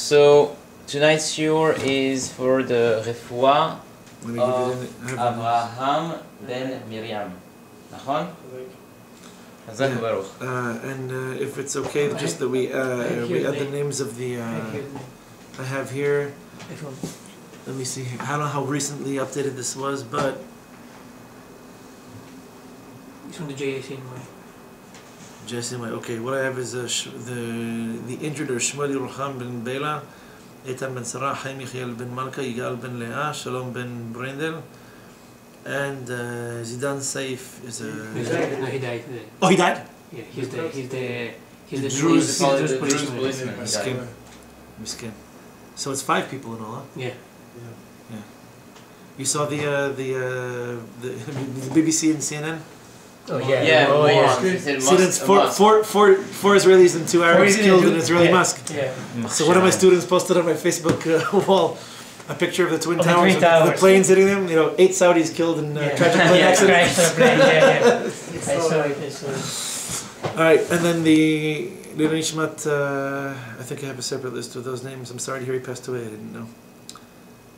So tonight's shiur is for the refuah of Avraham ben Miriam. נכון? חזק וברוך. And if it's okay, just that we add the names of the I have here. Let me see. I don't know how recently updated this was, but it's from the JSC. JSC. Okay, what I have is the injured are Shmuel Yerucham ben Bela, Eitan ben Sarah, Chaim Yechiel ben Malka, Yigal ben Leah, Shalom ben Brendel, and Zidan Saif is a. No, he died. Oh, he died. Yeah, he's the Druze policeman. Miskin. So it's 5 people in all, huh? Yeah. Yeah. You saw the BBC and CNN? Oh yeah. Yeah. Students, four Israelis and 2 Arabs killed in an Israeli mosque. Yeah. So one of my students posted on my Facebook wall a picture of the Twin Towers, the planes hitting them. 8 Saudis killed in tragic plane accident. I saw it. All right, and then the Nishmat, I think I have a separate list of those names. I'm sorry to hear he passed away. I didn't know.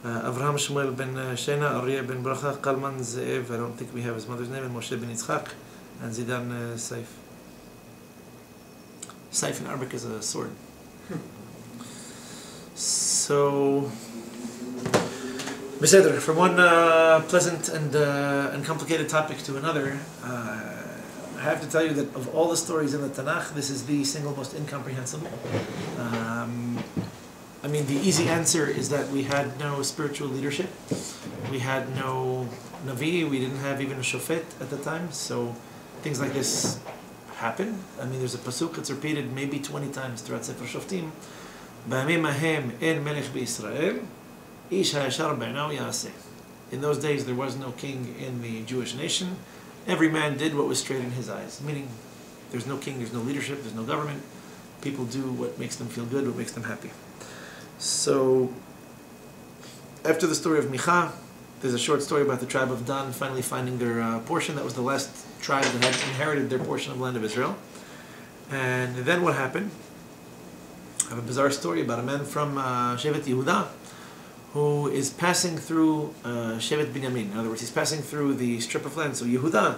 Avraham Shmuel ben Shena, Arieh ben Bracha, Kalman Ze'ev, I don't think we have his mother's name, and Moshe ben Yitzchak, and Zidan Saif. Saif in Arabic is a sword. So, Beseder, from one pleasant and complicated topic to another, I have to tell you that of all the stories in the Tanakh, this is the single most incomprehensible. I mean, the easy answer is that we had no spiritual leadership. We had no Navi. We didn't have even a Shofet at the time. So things like this happen. I mean, there's a pasuk that's repeated maybe 20 times throughout Sefer Shofetim. B'yamim hahem en melech b'Yisrael, ish ha'yashar b'einav ya'aseh. In those days, there was no king in the Jewish nation. Every man did what was straight in his eyes. Meaning, there's no king, there's no leadership, there's no government. People do what makes them feel good, what makes them happy. So, after the story of Micha, there's a short story about the tribe of Dan finally finding their portion. That was the last tribe that had inherited their portion of the land of Israel. And then what happened? I have a bizarre story about a man from Shevet Yehuda who is passing through Shevet Binyamin. In other words, he's passing through the strip of land. So Yehuda,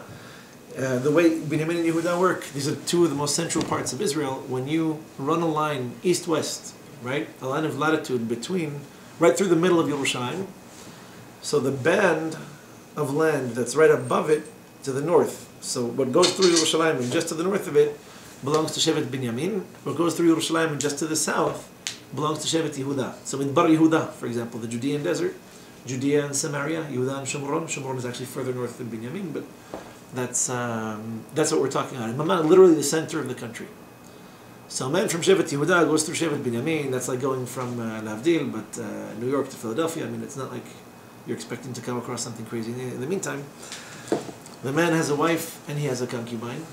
the way Binyamin and Yehuda work, these are 2 of the most central parts of Israel. When you run a line east-west, right, a line of latitude between, right through the middle of Yerushalayim, so the band of land that's right above it to the north, so what goes through Yerushalayim and just to the north of it belongs to Shevet Binyamin. What goes through Yerushalayim and just to the south belongs to Shevet Yehuda. So in Bar Yehuda, for example, the Judean desert, Judea and Samaria, Yehuda and Shomron. Shomron is actually further north than Binyamin, but that's what we're talking about. Mamad, literally the center of the country. So a man from Shevet Yehuda goes through Shevet Binyamin. That's like going from Lavdil, but New York to Philadelphia. I mean, it's not like you're expecting to come across something crazy. In the meantime, the man has a wife and he has a concubine.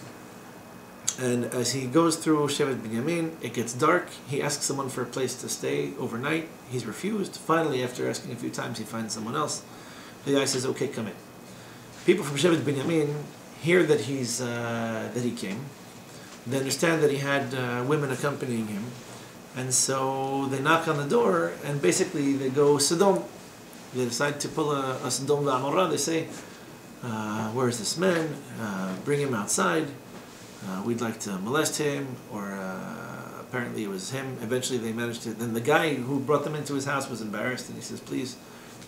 And as he goes through Shevet Binyamin, it gets dark. He asks someone for a place to stay overnight. He's refused. Finally, after asking a few times, he finds someone else. The guy says, "Okay, come in." People from Shevet Binyamin hear that he came. They understand that he had women accompanying him, and so they knock on the door, and basically they go Sodom. They decide to pull a Sodom v'Amorah. They say, "Where is this man? Bring him outside. We'd like to molest him," or apparently it was him. Eventually they managed to. Then the guy who brought them into his house was embarrassed, and he says, "Please,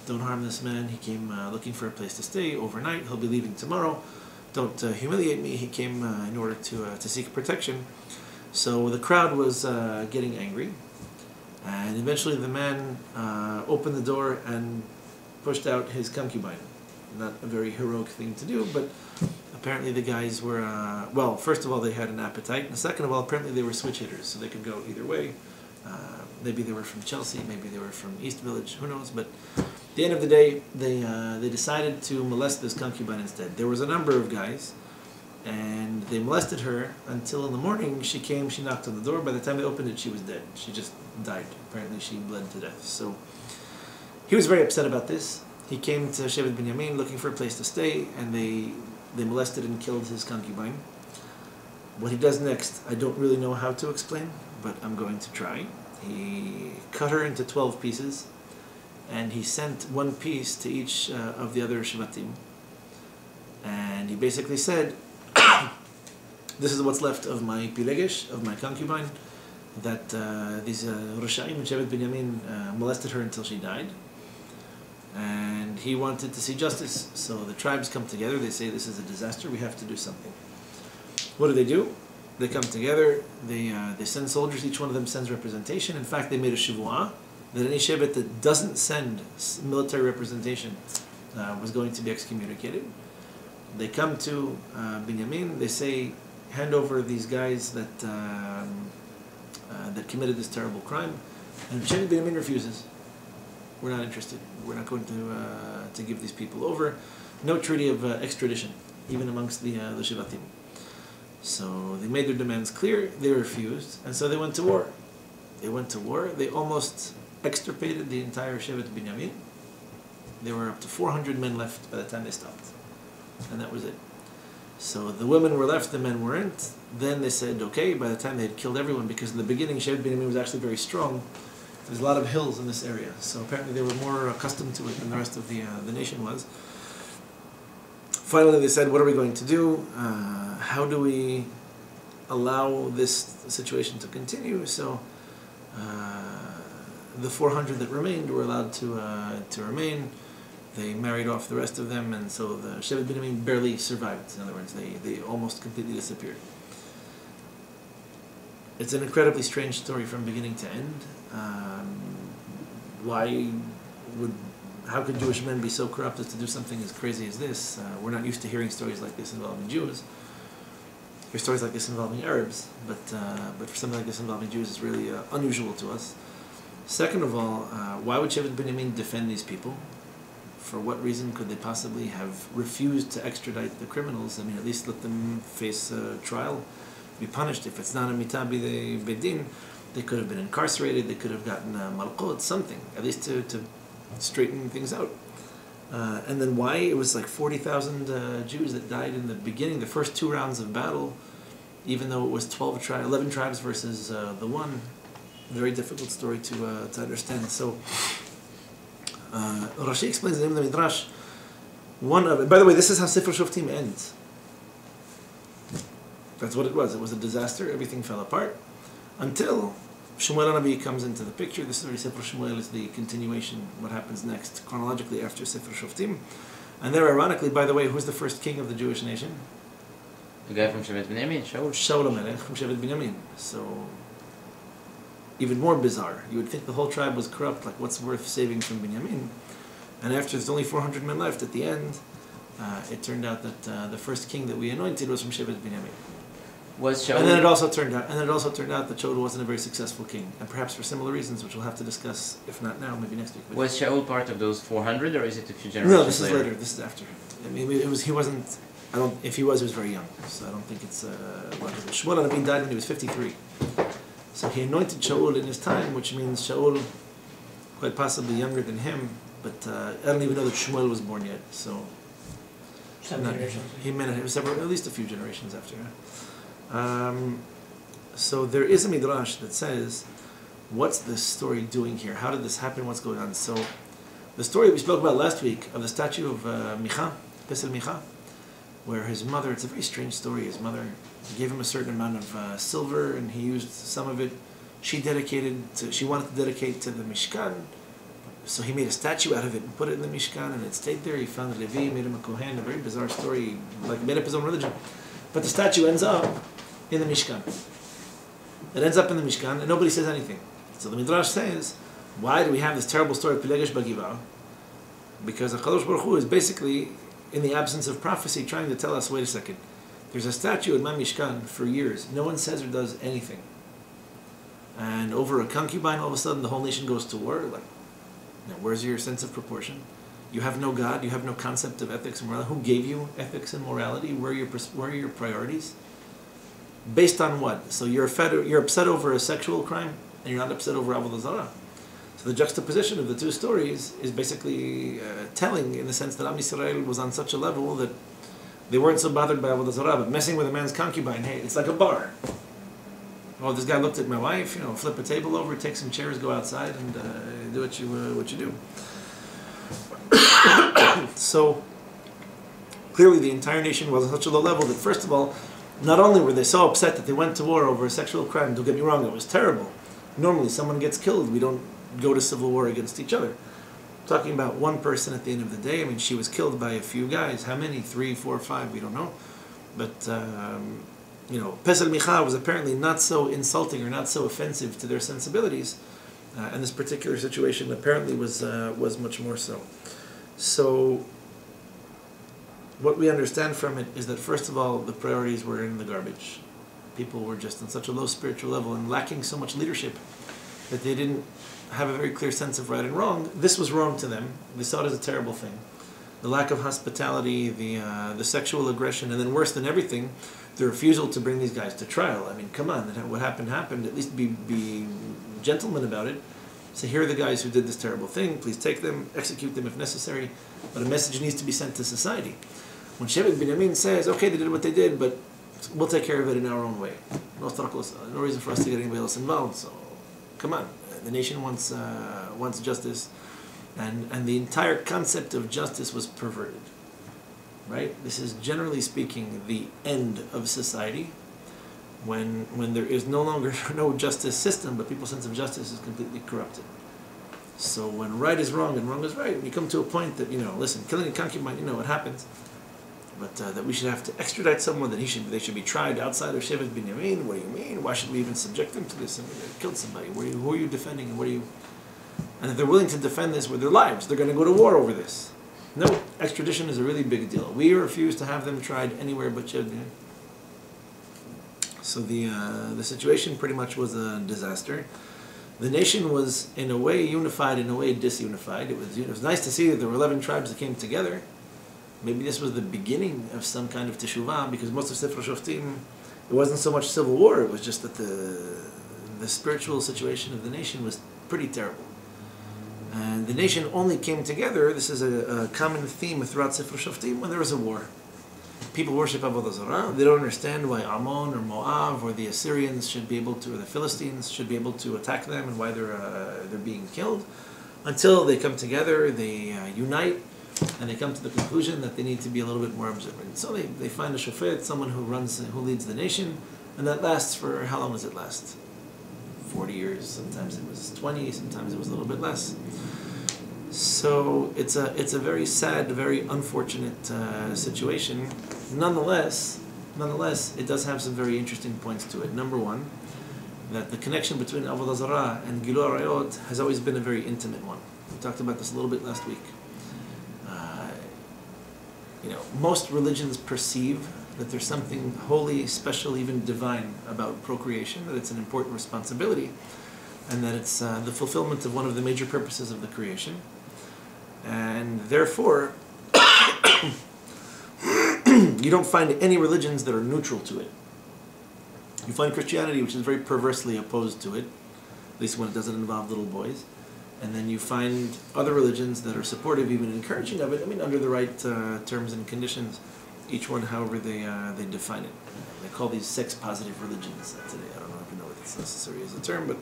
don't harm this man. He came looking for a place to stay overnight. He'll be leaving tomorrow. Don't humiliate me. He came in order to seek protection." So the crowd was getting angry, and eventually the man opened the door and pushed out his concubine. Not a very heroic thing to do, but apparently the guys were, well, first of all, they had an appetite, and second of all, apparently they were switch hitters, so they could go either way. Maybe they were from Chelsea, maybe they were from East Village, who knows, but at the end of the day, they decided to molest this concubine instead. There was a number of guys, and they molested her until in the morning she came, she knocked on the door. By the time they opened it, she was dead. She just died. Apparently she bled to death. So he was very upset about this. He came to Shevet Binyamin looking for a place to stay, and they molested and killed his concubine. What he does next, I don't really know how to explain, but I'm going to try. He cut her into 12 pieces, and he sent one piece to each of the other Shvatim. And he basically said, this is what's left of my pilegesh, of my concubine, that these Rishayim and Shevet Binyamin molested her until she died. And he wanted to see justice. So the tribes come together, they say, this is a disaster, we have to do something. What do? They come together, they send soldiers, each one of them sends representation. In fact, they made a shivua that any shevet that doesn't send military representation was going to be excommunicated. They come to Binyamin, they say, hand over these guys that that committed this terrible crime. And Shevet Binyamin refuses. We're not interested. We're not going to give these people over. No treaty of extradition, even amongst the Shivatim. So they made their demands clear, they refused, and so they went to war. They almost extirpated the entire Shevet Binyamin. There were up to 400 men left by the time they stopped. And that was it. So the women were left, the men weren't. Then they said, okay, by the time they had killed everyone, because in the beginning Shevet Binyamin was actually very strong. There's a lot of hills in this area, so apparently they were more accustomed to it than the rest of the nation was. Finally they said, what are we going to do? How do we allow this situation to continue? So the 400 that remained were allowed to remain. They married off the rest of them, and so the Shevet Binyamin barely survived. In other words, they almost completely disappeared. It's an incredibly strange story from beginning to end. How could Jewish men be so corrupt as to do something as crazy as this? We're not used to hearing stories like this involving Jews. Hear stories like this involving Arabs, but for something like this involving Jews is really unusual to us. Second of all, why would Shevet Binyamin defend these people? For what reason could they possibly have refused to extradite the criminals? I mean, at least let them face trial, be punished. If it's not a mitabi the bedin, they could have been incarcerated, they could have gotten malqot, something, at least to straighten things out. And then why? It was like 40,000 Jews that died in the beginning, the first 2 rounds of battle, even though it was 11 tribes versus the one. Very difficult story to understand. So Rashi explains in the Midrash, by the way, this is how Sefer Shofetim ends. That's what it was. It was a disaster. Everything fell apart until Shmuel Nabi comes into the picture. This is Sefer Shmuel is the continuation, what happens next, chronologically after Sefer Shofetim. And there, ironically, by the way, who's the first king of the Jewish nation? The guy from Shevet Binyamin, Shaul. Shaul HaMelech from Shevet Binyamin. So, even more bizarre. You would think the whole tribe was corrupt, like what's worth saving from Binyamin? And after there's only 400 men left, at the end, it turned out that the first king that we anointed was from Shevet Binyamin. And then it also turned out that Shaul wasn't a very successful king, and perhaps for similar reasons, which we'll have to discuss, if not now, maybe next week. Was Shaul part of those 400, or is it a few generations? No, this is later. This is after. I mean, he wasn't. If he was very young. So I don't think it's. Shmuel Nabi died when he was 53. So he anointed Shaul in his time, which means Shaul, quite possibly younger than him. But I don't even know that Shmuel was born yet. So. He meant it was at least a few generations after. So there is a midrash that says, what's this story doing here? How did this happen? What's going on? So the story we spoke about last week of the statue of Micha, Pesel Micha, where his mother, it's a very strange story, his mother gave him a certain amount of silver and he used some of it. She wanted to dedicate to the Mishkan, so he made a statue out of it and put it in the Mishkan, and it stayed there. He found Levi, made him a Kohen, a very bizarre story, like made up his own religion. But the statue ends up in the Mishkan. It ends up in the Mishkan, and nobody says anything. So the Midrash says, why do we have this terrible story of Pilegesh Bagivah? Because HaKadosh Baruch Hu is basically, in the absence of prophecy, trying to tell us, wait a second, there's a statue in my Mishkan for years. No one says or does anything. And over a concubine, all of a sudden, the whole nation goes to war. Like, now, where's your sense of proportion? You have no God. You have no concept of ethics and morality. Who gave you ethics and morality? Where are your priorities? Based on what? So you're upset over a sexual crime, and you're not upset over Avodah Zarah. So the juxtaposition of the two stories is basically telling, in the sense that Am Yisrael was on such a level that they weren't so bothered by Avodah Zarah, but messing with a man's concubine, hey, it's like a bar. Oh, this guy looked at my wife, flip a table over, take some chairs, go outside, and do what you do. So, clearly the entire nation was on such a low level that, first of all, not only were they so upset that they went to war over a sexual crime, don't get me wrong, it was terrible. Normally, someone gets killed, we don't go to civil war against each other. Talking about one person at the end of the day, she was killed by a few guys. How many? 3, 4, 5, we don't know. But, Pesel Micha was apparently not so insulting or not so offensive to their sensibilities. And this particular situation apparently was much more so. So, what we understand from it is that, first of all, the priorities were in the garbage. People were just on such a low spiritual level and lacking so much leadership that they didn't have a very clear sense of right and wrong. This was wrong to them. They saw it as a terrible thing. The lack of hospitality, the sexual aggression, and then worse than everything, the refusal to bring these guys to trial. Come on, what happened happened. At least be gentlemen about it. So here are the guys who did this terrible thing. Please take them, execute them if necessary. But a message needs to be sent to society. When Shevet Binyamin says, okay, they did what they did, but we'll take care of it in our own way. No reason for us to get anybody else involved. So, come on. The nation wants justice. And the entire concept of justice was perverted. Right? This is, generally speaking, the end of society. When there is no longer no justice system, but people's sense of justice is completely corrupted. So when right is wrong and wrong is right, we come to a point that, listen, killing a concubine, what happens. But that we should have to extradite someone, that they should be tried outside of Shevet Binyamin. What do you mean? Why should we even subject them to this? They killed somebody. Who are you defending? And if they're willing to defend this with their lives, they're going to go to war over this. No, extradition is a really big deal. We refuse to have them tried anywhere but Shevet Binyamin. So the situation pretty much was a disaster. The nation was in a way unified, in a way disunified. It was nice to see that there were 11 tribes that came together. Maybe this was the beginning of some kind of teshuvah, because most of Sefer Shofetim, it wasn't so much civil war, it was just that the spiritual situation of the nation was pretty terrible. And the nation only came together, this is a common theme throughout Sefer Shofetim, when there was a war. People worship Avodah Zarah. They don't understand why Ammon or Moab or the Assyrians should be able to, or the Philistines should be able to attack them, and why they're being killed. Until they come together, they unite, and they come to the conclusion that they need to be a little bit more observant. So they find a shofet, someone who leads the nation, and that lasts for, how long does it last? 40 years. Sometimes it was 20. Sometimes it was a little bit less. So it's a very sad, very unfortunate situation. Nonetheless, it does have some very interesting points to it. Number one, that the connection between Avodah Zarah and Gilui Arayot has always been a very intimate one. We talked about this a little bit last week. Most religions perceive that there's something holy, special, even divine about procreation, that it's an important responsibility, and that it's the fulfillment of one of the major purposes of the creation. And therefore, you don't find any religions that are neutral to it. You find Christianity, which is very perversely opposed to it, at least when it doesn't involve little boys. And then you find other religions that are supportive, even encouraging of it, under the right terms and conditions, each one however they define it. They call these sex-positive religions today. I don't know if you know what it's necessary as a term, but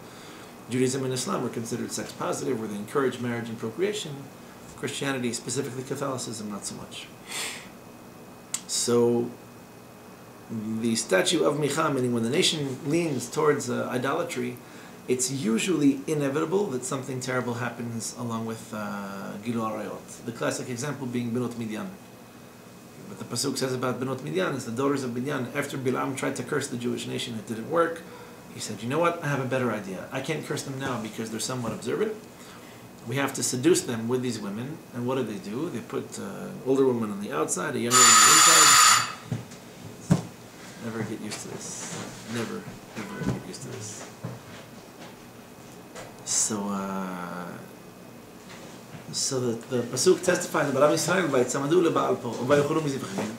Judaism and Islam are considered sex-positive, where they encourage marriage and procreation. Christianity, specifically Catholicism, not so much. So, the statue of Micha, meaning when the nation leans towards idolatry, it's usually inevitable that something terrible happens along with Gilui Arayot. The classic example being Benot Midian. What the Pasuk says about Benot Midian is the daughters of Midian. After Bilam tried to curse the Jewish nation, it didn't work. He said, you know what, I have a better idea. I can't curse them now because they're somewhat observant. We have to seduce them with these women. And what do? They put an older woman on the outside, a younger woman on the inside. Never get used to this. Never, ever get used to this. So the Pasuk testifies about Am Yisrael vaytzamadu leBaal Peor vayacholu mizivchim.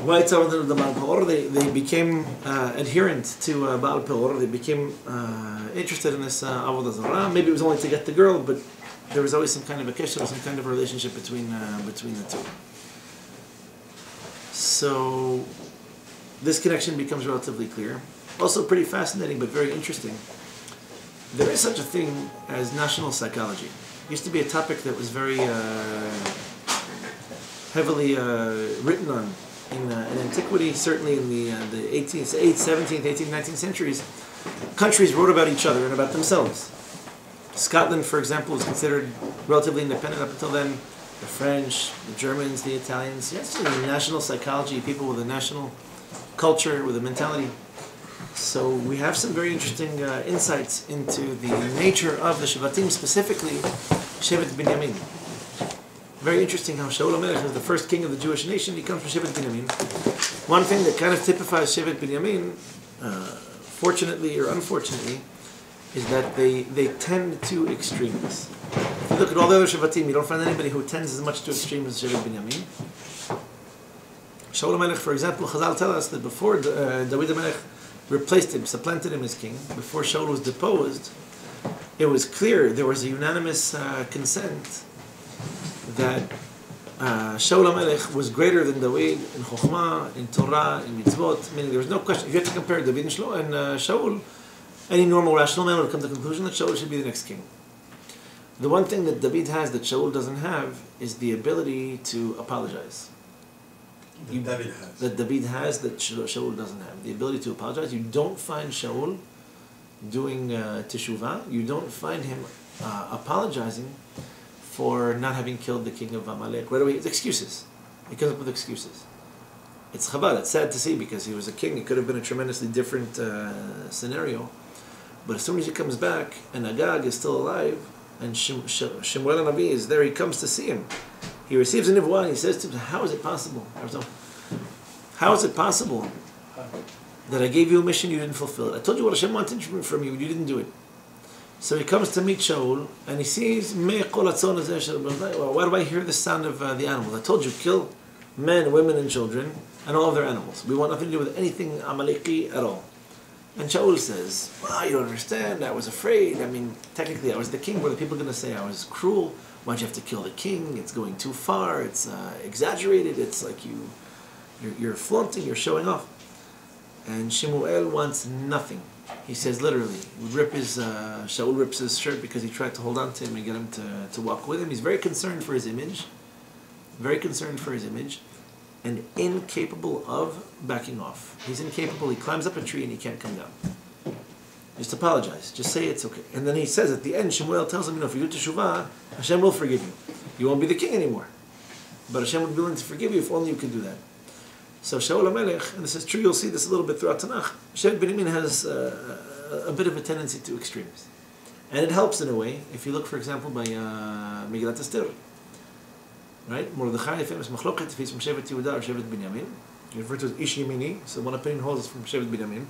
Why tzamadu leBaal Peor? They became adherent to Baal Peor. They became interested in this Avodah Zarah. Maybe it was only to get the girl, but there was always some kind of a kesher, some kind of a relationship between the two. So this connection becomes relatively clear. also pretty fascinating but very interesting. There is such a thing as national psychology. It used to be a topic that was very heavily written on in antiquity, certainly in the 18th, 17th, 18th, 19th centuries. Countries wrote about each other and about themselves. Scotland, for example, was considered relatively independent up until then. The French, the Germans, the Italians. Yes, national psychology, people with a national culture, with a mentality. So we have some very interesting insights into the nature of the Shevatim, specifically Shevet Binyamin. Very interesting how Shaul HaMelech is the first king of the Jewish nation. He comes from Shevet Binyamin. One thing that kind of typifies Shevet Binyamin, fortunately or unfortunately, is that they tend to extremes. If you look at all the other Shevatim, you don't find anybody who tends as much to extremes as Shevet Binyamin. Shaul HaMelech, for example, Chazal tell us that before David HaMelech replaced him, supplanted him as king, before Shaul was deposed, it was clear, there was a unanimous consent that Shaul HaMelech was greater than David in Chokhmah, in Torah, in Mitzvot, meaning there was no question. If you have to compare David and Shaul, any normal rational man would come to the conclusion that Shaul should be the next king. The one thing that David has that Shaul doesn't have is the ability to apologize. That David has that Shaul doesn't have. The ability to apologize. You don't find Shaul doing teshuvah. You don't find him apologizing for not having killed the king of Amalek. Right away, it's excuses. He comes up with excuses. It's chabad. It's sad to see because he was a king. It could have been a tremendously different scenario. But as soon as he comes back and Agag is still alive and Shemuel Navi is there, he comes to see him. He receives a nivuah and he says to him, how is it possible? How is it possible that I gave you a mission you didn't fulfill it? I told you what Hashem wanted from you, you didn't do it. So he comes to meet Shaul and he sees, why do I hear the sound of the animals? I told you, kill men, women, and children, and all of their animals. We want nothing to do with anything Amaleki at all. And Shaul says, well, you don't understand, I was afraid. I mean, technically I was the king. What are the people going to say? I was cruel. Why'd you have to kill the king? It's going too far. It's exaggerated. It's like you're flaunting, you're showing off. And Shemuel wants nothing. He says literally, Shaul rips his shirt because he tried to hold on to him and get him to walk with him. He's very concerned for his image. Very concerned for his image. And incapable of backing off. He's incapable. He climbs up a tree and he can't come down. Just apologize. Just say it's okay. And then he says at the end, Shemuel tells him, if you do teshuvah, Hashem will forgive you. You won't be the king anymore. But Hashem would be willing to forgive you if only you could do that. So Shaul HaMelech, and this is true, you'll see this a little bit throughout Tanakh, Shevet Binyamin has a bit of a tendency to extremes. And it helps in a way. If you look, for example, by Megillat Esther, right? Mordechai, famous machloket, if he's from Shevet Yehuda or Shevet Binyamin. You refer to as Ish Yemini, so one opinion holds it's from Shevet Binyamin.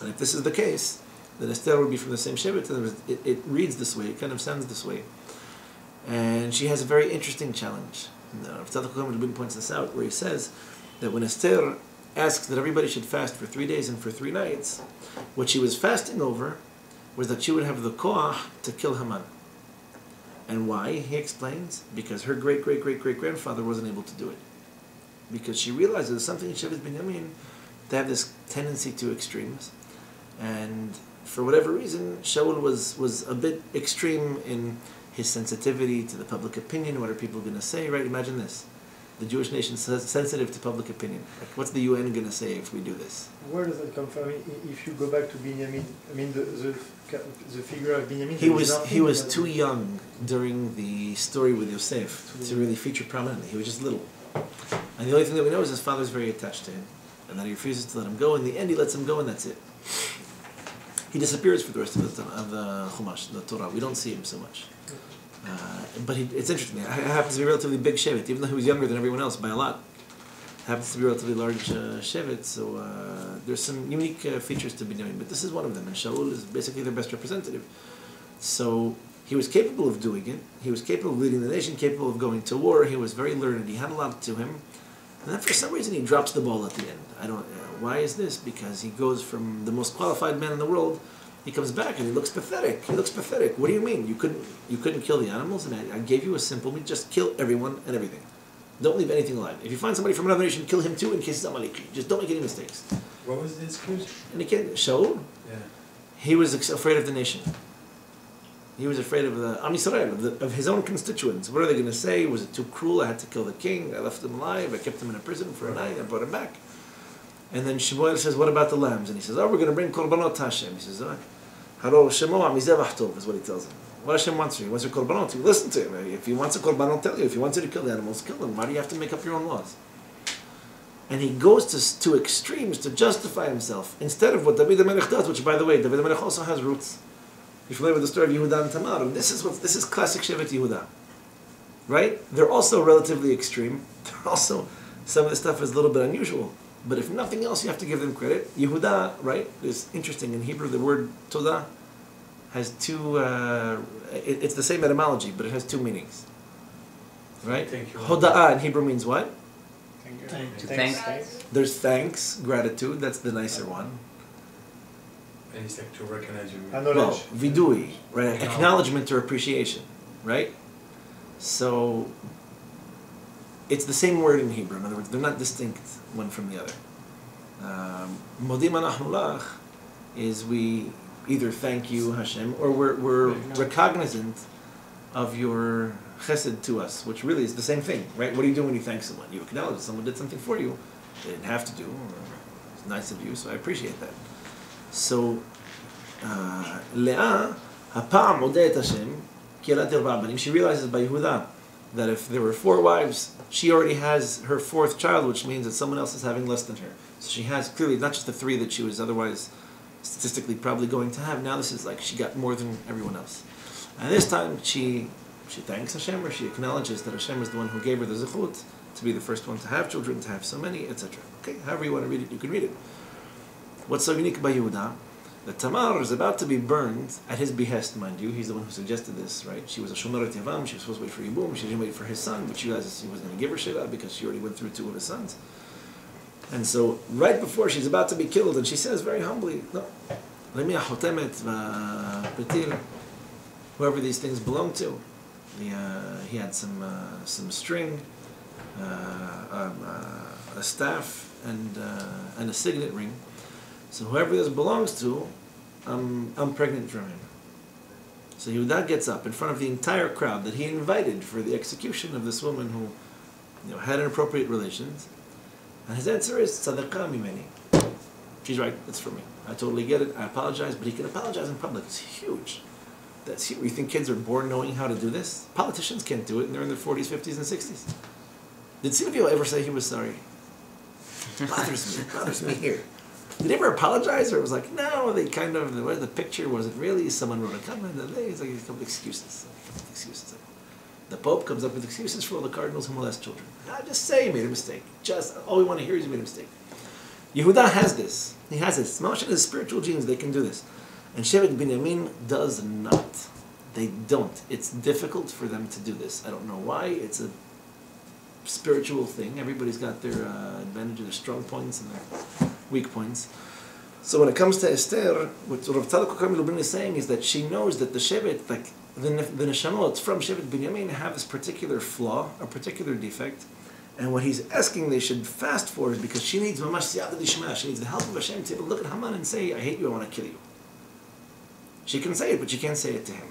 And if this is the case, then Esther would be from the same Shevet, and it reads this way, it kind of sounds this way. And she has a very interesting challenge. Rav Tzadok Lubin points this out, where he says that when Esther asks that everybody should fast for 3 days and for 3 nights, what she was fasting over was that she would have the koach to kill Haman. And why, he explains, because her great-great-great-great-grandfather wasn't able to do it. Because she realized there's something in Shevet Binyamin, they have this tendency to extremes. And for whatever reason, Shaul was a bit extreme in his sensitivity to the public opinion. What are people going to say, right? Imagine this. The Jewish nation is sensitive to public opinion. Like, what's the UN going to say if we do this? Where does that come from? I mean, if you go back to Binyamin, I mean, the figure of Binyamin... He was too young during the story with Yosef to really feature prominently. He was just little. And the only thing that we know is his father's very attached to him. And that he refuses to let him go. In the end, he lets him go, and that's it. He disappears for the rest of the Chumash, the Torah. We don't see him so much. But it's interesting. It happens to be a relatively big Shevet, even though he was younger than everyone else by a lot. It happens to be a relatively large Shevet, so there's some unique features to Binyamin, but this is one of them, and Shaul is basically their best representative. So he was capable of doing it. He was capable of leading the nation, capable of going to war. He was very learned. He had a lot to him. And then for some reason he drops the ball at the end. I don't know. Why is this? Because he goes from the most qualified man in the world. He comes back and he looks pathetic. He looks pathetic. What do you mean? You couldn't kill the animals? And I gave you a simple, just kill everyone and everything. Don't leave anything alive. If you find somebody from another nation, kill him too in case it's Amaleki. Just don't make any mistakes. What was the excuse? And again, Shaul, Yeah. he was afraid of the nation. He was afraid of the Am Yisrael, of his own constituents. What are they going to say? Was it too cruel? I had to kill the king. I left him alive. I kept him in a prison for a night. I brought him back. And then Shemuel says, what about the lambs? And he says, oh, we're going to bring korbanot to Hashem. He says, Haro Shemoah mizevach tov is what he tells him. What Hashem wants from you. He wants your korbanot. You listen to him. If he wants a korban, I'll tell you. If he wants you to kill the animals, kill them. Why do you have to make up your own laws? And he goes to extremes to justify himself. Instead of what David HaMelech does, which by the way, David HaMelech also has roots. You're familiar with the story of Yehuda and Tamar. And this is classic Shevet Yehuda. Right? They're also relatively extreme. They're also, some of the stuff is a little bit unusual. But if nothing else, you have to give them credit. Yehuda, right, is interesting. In Hebrew, the word Todah has two, it's the same etymology, but it has two meanings. Right? Hoda'ah in Hebrew means what? To thank. There's thanks, gratitude, that's the nicer one. And it's like to recognize you. Well, vidui, right? Acknowledgement or appreciation, right? So, it's the same word in Hebrew. In other words, they're not distinct one from the other. Modim anachnu lach is we either thank you, Hashem, or we're cognizant of your chesed to us, which really is the same thing, right? What do you do when you thank someone? You acknowledge someone did something for you. They didn't have to do, or it's nice of you, so I appreciate that. So, Leah, hapa'am odet Hashem, ki yadat arba'a banim. She realizes by Yehuda that if there were 4 wives, she already has her 4th child, which means that someone else is having less than her. So she has clearly not just the 3 that she was otherwise statistically probably going to have. Now this is like she got more than everyone else. And this time she thanks Hashem, or she acknowledges that Hashem is the one who gave her the zechut to be the first one to have children, to have so many, etc. Okay, however you want to read it, you can read it. What's so unique by Yehuda? That Tamar is about to be burned at his behest, mind you. He's the one who suggested this, right? She was a Shomeret Yavam. She was supposed to wait for Yibum. She didn't wait for his son, but she realizes he wasn't going to give her Sheva because she already went through 2 of his sons. And so, right before she's about to be killed, and she says very humbly, no, Lemi Ahotemet Petir, whoever these things belong to. He had some string, a staff, and a signet ring. So whoever this belongs to, I'm pregnant from him. So Yehuda gets up in front of the entire crowd that he invited for the execution of this woman who had inappropriate relations. And his answer is, Tzadaka mimeni. She's right, it's for me. I totally get it, I apologize, but he can apologize in public. It's huge. That's huge. You think kids are born knowing how to do this? Politicians can't do it, and they're in their 40s, 50s, and 60s. Did Silvio ever say he was sorry? Bothers me here. Did he ever apologize, or it was like, no, they kind of, the picture wasn't really, someone wrote a comment, and it's like a couple excuses. The Pope comes up with excuses for all the cardinals who molest children. Just say he made a mistake. Just, all we want to hear is he made a mistake. Yehuda has this. He has this. Moshe has spiritual genes, they can do this. And Shevet Binyamin does not. They don't. It's difficult for them to do this. I don't know why. It's a spiritual thing. Everybody's got their advantage, their strong points and their weak points. So when it comes to Esther, what Rav Tzadok Kohen Lubin is saying is that she knows that the Shevet, like the Neshamot from Shevet Binyamin, have this particular flaw, a particular defect. And what he's asking they should fast for is because she needs mamash siyata dishma. She needs the help of Hashem to be able to look at Haman and say, I hate you, I want to kill you. She can say it, but she can't say it to him.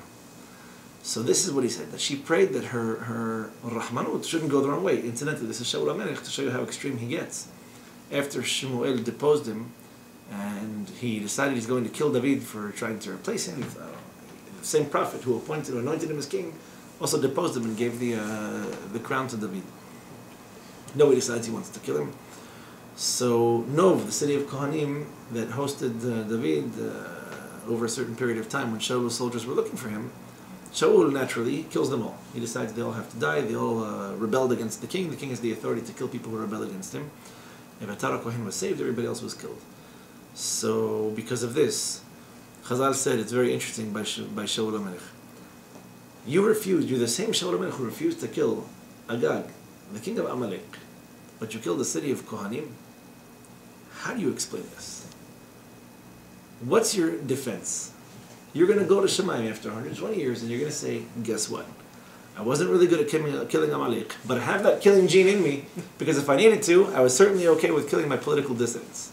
So this is what he said, that she prayed that her rahmanut shouldn't go the wrong way. Incidentally, this is Shaul HaMelech to show you how extreme he gets. After Shemuel deposed him, and he decided he's going to kill David for trying to replace him, the same prophet who anointed him as king, also deposed him and gave the crown to David. Nobody decides he wants to kill him. So Nov, the city of Kohanim that hosted David over a certain period of time when Shaul's soldiers were looking for him, Shaul naturally kills them all. He decides they all have to die. They all rebelled against the king. The king has the authority to kill people who rebel against him. If Atara Kohen was saved, everybody else was killed. So because of this, Chazal said, it's very interesting by Shaul HaMelech. You're the same Shaul HaMelech who refused to kill Agag, the king of Amalek, but you killed the city of Kohanim. How do you explain this? What's your defense? You're going to go to Shemayim after 120 years and you're going to say, guess what? I wasn't really good at killing Amalek, but I have that killing gene in me, because if I needed to, I was certainly okay with killing my political dissidents.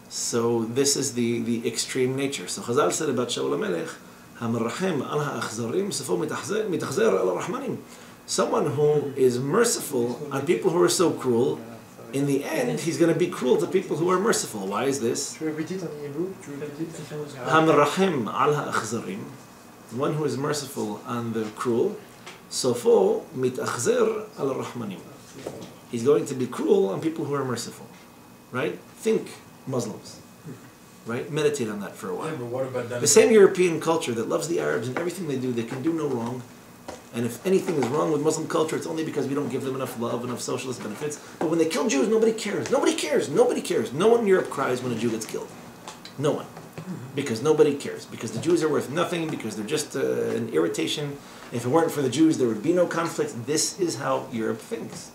So this is the extreme nature. So Chazal said about Shaul HaMelech, "Hamarachem al ha'achzarim sefo mitachzer al rahmanim." Someone who is merciful on people who are so cruel, in the end, he's going to be cruel to people who are merciful. Why is this? Tu repeat it in Hebrew? Tu repeat it? Hamarachem al ha'achzarim, one who is merciful on the cruel, sofo mitachzer al rahmanim. He's going to be cruel on people who are merciful. Right? Think Muslims. Right? Meditate on that for a while. Yeah, but what about that? The same European culture that loves the Arabs and everything they do, they can do no wrong. And if anything is wrong with Muslim culture, it's only because we don't give them enough love, enough socialist benefits. But when they kill Jews, nobody cares. Nobody cares. Nobody cares. No one in Europe cries when a Jew gets killed. No one. Because nobody cares. Because the Jews are worth nothing. Because they're just an irritation. If it weren't for the Jews, there would be no conflict. This is how Europe thinks.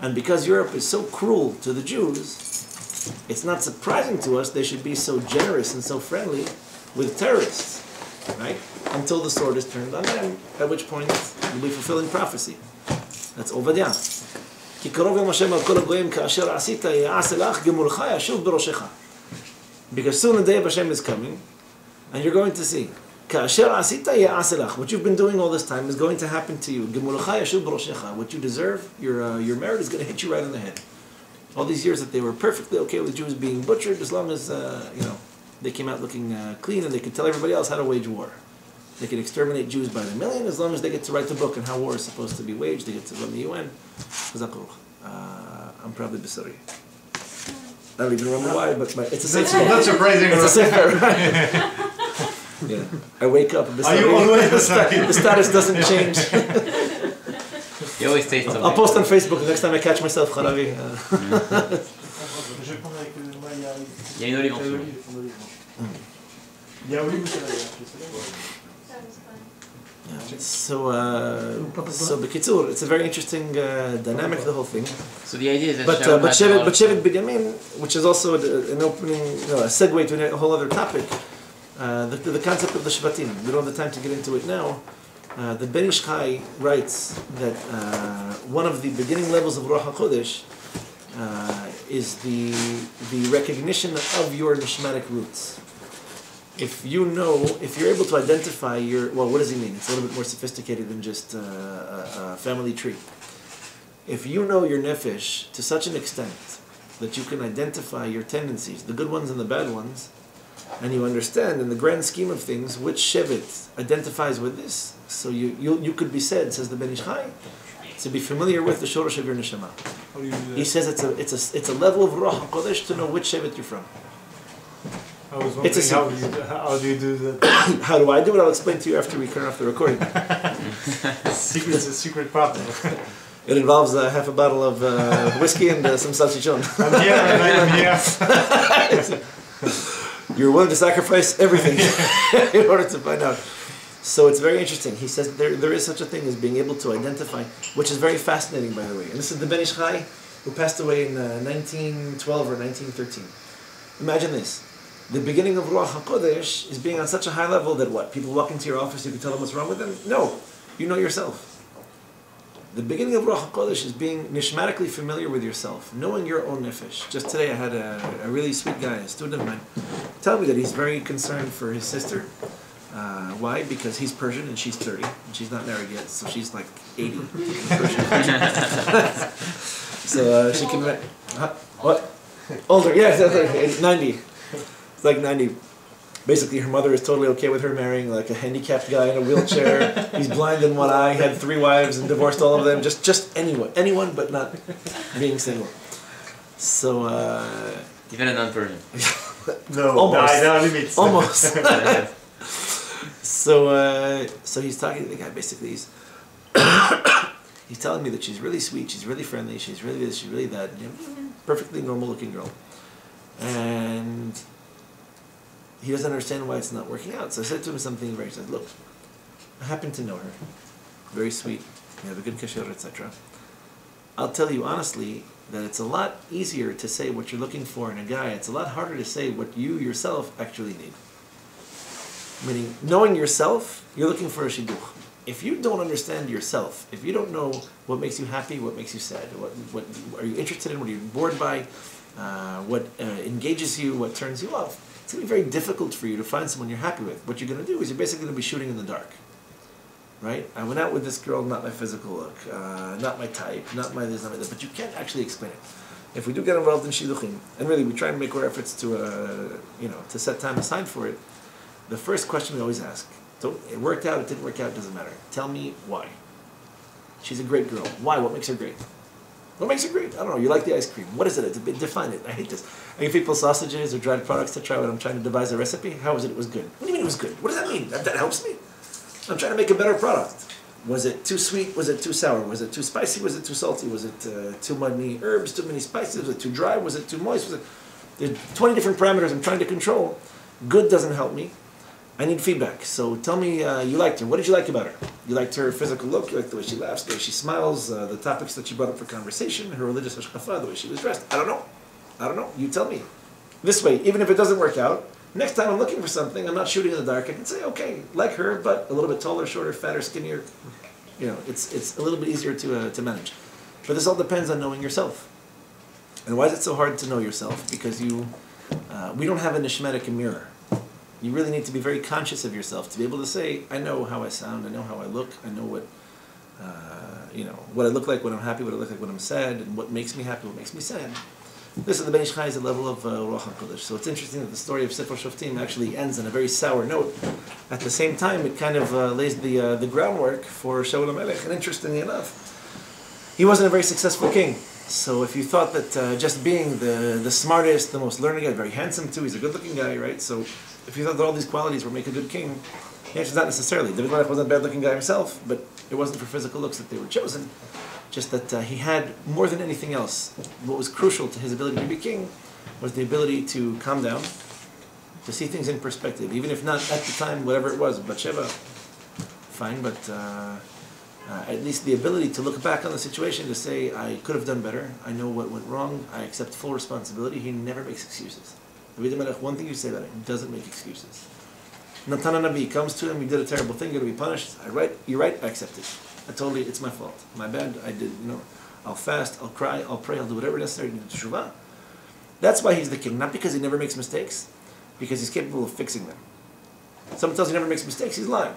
And because Europe is so cruel to the Jews, it's not surprising to us they should be so generous and so friendly with terrorists, right? Until the sword is turned on them, at which point you'll be fulfilling prophecy. That's Obadiah. כי קרוב יום השם על כל הגויים כאשר עשית יעשה לך גמולך ישוב בראשך. Because soon the day of Hashem is coming, and you're going to see. כאשר עשית יעשה לך. What you've been doing all this time is going to happen to you. גמולך ישוב בראשך. What you deserve, your merit is going to hit you right in the head. All these years that they were perfectly okay with Jews being butchered, as long as they came out looking clean and they could tell everybody else how to wage war. They can exterminate Jews by the million as long as they get to write the book on how war is supposed to be waged. They get to run the UN. I'm probably Bisari. I don't even remember why, but it's a safe Not surprising. It's a safe right? Yeah. I wake up. Are you always The status doesn't change. You always say something. I'll post on Facebook the next time I catch myself, Kharavi. Je vais prendre avec moi, Il y a une olive en dessous. Il y a olive ou ça So B'kitzur, it's a very interesting dynamic, the whole thing. So the idea is that But Shaul had all- Shevet Binyamin, which is also an opening, a segue to a whole other topic, the concept of the Shvatim. We don't have the time to get into it now. The Ben Ish Chai writes that one of the beginning levels of Ruach HaKodesh is the recognition of your nishmatic roots. If you're able to identify what does he mean? It's a little bit more sophisticated than just a family tree. If you know your nefesh to such an extent that you can identify your tendencies, the good ones and the bad ones, and you understand in the grand scheme of things which shevet identifies with this, so you could be said, says the Ben Ish Chai, to be familiar with the shorosh of your neshama. How do you do that? He says it's a level of Ruach HaKodesh to know which shevet you're from. I was It's a wondering how do you do that? How do I do it? I'll explain to you after we turn off the recording. It's a secret problem. It involves half a bottle of whiskey and some salchichon. I'm here. You're willing to sacrifice everything in order to find out. So it's very interesting. He says there is such a thing as being able to identify, which is very fascinating, by the way. And this is the Ben Ish Chai, who passed away in 1912 or 1913. Imagine this. The beginning of Ruach HaKodesh is being on such a high level that what? People walk into your office, you can tell them what's wrong with them? No. You know yourself. The beginning of Ruach HaKodesh is being nishmatically familiar with yourself, knowing your own nefesh. Just today I had a really sweet guy, a student of mine, tell me that he's very concerned for his sister. Why? Because he's Persian and she's 30, and she's not married yet, so she's like 80. So she can... What? Older, yeah, 90. It's like 90. Basically, her mother is totally okay with her marrying like a handicapped guy in a wheelchair. He's blind in one eye, had 3 wives and divorced all of them. Just anyone, but not being single. So, Even a non-Persian. No, Almost. there are limits. almost. So he's talking to the guy. Basically, he's telling me that she's really sweet, she's really friendly, she's really this, she's really that. You know, perfectly normal-looking girl, and he doesn't understand why it's not working out. So I said to him something very. I said, "Look, I happen to know her, very sweet. You have a good kasher, etc. I'll tell you honestly that it's a lot easier to say what you're looking for in a guy. It's a lot harder to say what you yourself actually need. Meaning, knowing yourself, you're looking for a shidduch. if you don't understand yourself, if you don't know what makes you happy, what makes you sad, what are you interested in, what are you bored by, what engages you, what turns you off, it's going to be very difficult for you to find someone you're happy with. What you're going to do is you're basically going to be shooting in the dark. Right? I went out with this girl, not my physical look, not my type, not my this, not my that, but you can't actually explain it. If we do get involved in shidduchim, and really we try and make our efforts to, to set time aside for it, the first question we always ask, it worked out, it didn't work out, it doesn't matter. Tell me why. She's a great girl. Why? What makes her great? What makes her great? I don't know. You like the ice cream. What is it? Define it. I hate this. I give people sausages or dried products to try when I'm trying to devise a recipe. How was it? It was good. What do you mean it was good? What does that mean? That helps me? I'm trying to make a better product. Was it too sweet? Was it too sour? Was it too spicy? Was it too salty? Was it too many herbs? Too many spices? Was it too dry? Was it too moist? There's 20 different parameters I'm trying to control. Good doesn't help me. I need feedback. So tell me, you liked her. What did you like about her? You liked her physical look. You liked the way she laughs, the way she smiles, the topics that she brought up for conversation, her religious hashkafa, the way she was dressed. I don't know. You tell me. This way, even if it doesn't work out, next time I'm looking for something, I'm not shooting in the dark. I can say, okay, like her, but a little bit taller, shorter, fatter, skinnier. It's a little bit easier to manage. But this all depends on knowing yourself. And why is it so hard to know yourself? Because we don't have a nishmetic mirror. You really need to be very conscious of yourself to be able to say, I know how I sound, I know how I look, I know what I look like when I'm happy, what I look like when I'm sad, and what makes me happy, what makes me sad. This is the Ben Ish Chai is a level of Ruach HaKodesh. So it's interesting that the story of Sefer Shofetim actually ends on a very sour note. At the same time, it kind of lays the groundwork for Shaul HaMelech. And interestingly enough, he wasn't a very successful king. So if you thought that just being the smartest, the most learned guy, very handsome too, he's a good-looking guy, right? So if you thought that all these qualities would make a good king, the answer is not necessarily. David Melech wasn't a bad-looking guy himself, but it wasn't for physical looks that they were chosen. Just that he had, more than anything else, what was crucial to his ability to be king was the ability to calm down, to see things in perspective, even if not at the time, whatever it was, Bathsheba, fine, but at least the ability to look back on the situation to say, I could have done better, I know what went wrong, I accept full responsibility. He never makes excuses. David Melech, one thing you say about it, he doesn't make excuses. TaNa Nabi comes to him, you did a terrible thing, you're going to be punished. You're right, I accept it. It's my fault. My bad, I did, I'll fast, I'll cry, I'll pray, I'll do whatever necessary to do teshuvah. That's why he's the king, not because he never makes mistakes, because he's capable of fixing them. Someone tells you he never makes mistakes, he's lying.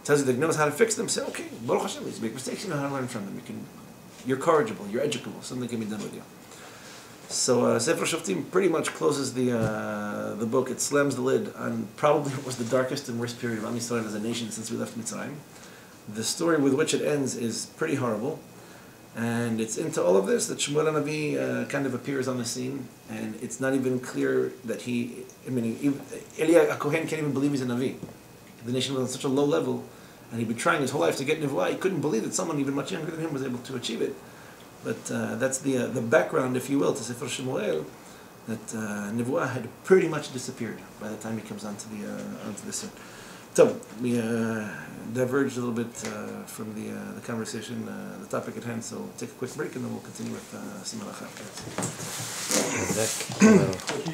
Tells you that he knows how to fix them, say, okay, Baruch Hashem, you make mistakes, you know how to learn from them. You're corrigible, you're educable, something can be done with you. So Sefer Shofetim pretty much closes the book. It slams the lid on probably what was the darkest and worst period of Am Yisrael as a nation since we left Mitzrayim. The story with which it ends is pretty horrible, and it's into all of this that Shmuel HaNavi kind of appears on the scene, and it's not even clear that Eli HaKohen can't even believe he's a Navi. The nation was on such a low level, and he'd been trying his whole life to get Nevuah. He couldn't believe that someone even much younger than him was able to achieve it. But that's the background, if you will, to Sefer Shmuel, that Nevuah had pretty much disappeared by the time he comes onto the scene. So we diverged a little bit from the conversation, the topic at hand. So we'll take a quick break and then we'll continue with Siman Achar.